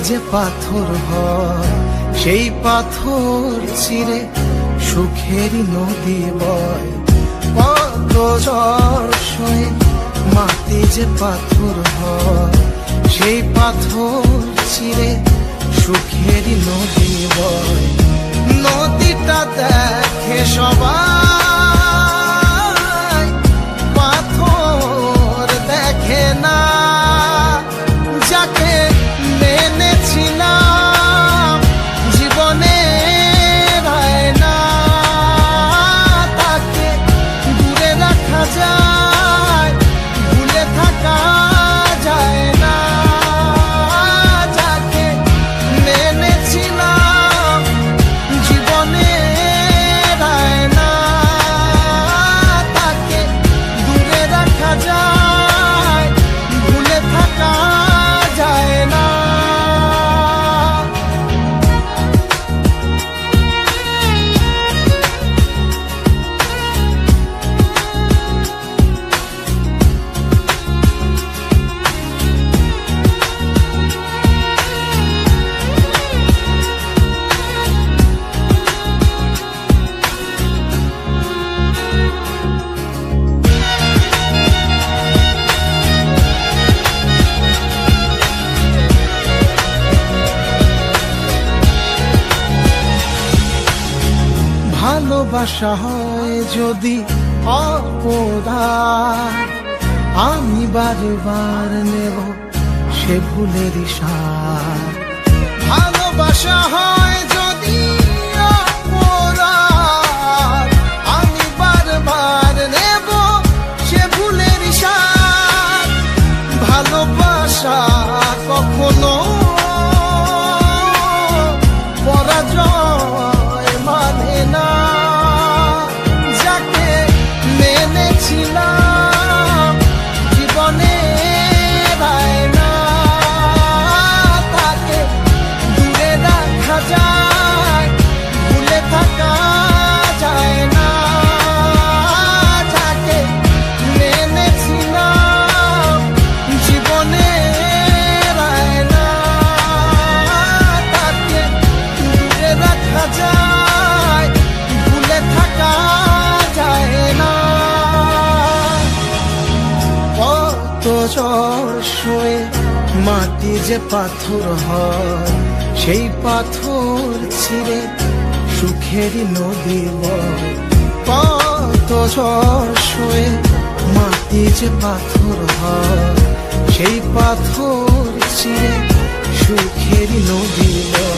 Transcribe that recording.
যে পাথর হয়, সেই পাথর চিরে সুখেরই নদী বয়। কত ঝড় সয়ে মাটি যে পাথর হয়, সেই পাথর চিরে সুখেরই নদী বয়। নদীটা দেখে সবাই, পাথর দেখে না। যাকে মেনেছিলাম জীবনে না, তাকে দূরে রাখা যায়, ভুলে থাকা যায় না। যাকে মেনেছিলাম জীবনে না, তাকে দূরে রাখা যায়, ভুলে থাকা যায় না। ভালোবাসা হয় যদি অপরাধ, আমি বারবার নেব সে ভুলের সাথ। ভালোবাসা হয় যদি অপরাধ, আমি বারবার নেব সে ভুলের সাথ। ভালোবাসা কখনো পরাজয় মানে না। যাকে মেনেছিলাম জীবনে না, তাকে দূরে রাখা যায়, ভুলে থাকা যায় না। যাকে মেনেছিলাম জীবনে না, তাকে দূরে রাখা যায়, ভুলে থাকা যায় না। কত ঝড় সয়ে মাটি যে পাথর হয়, সেই পাথর ছিঁড়ে সুখেরই নদী বয়। কত ঝড় সয়ে মাটি যে পাথর হয়, সেই পাথর চিরে সুখেরই নদী বয়।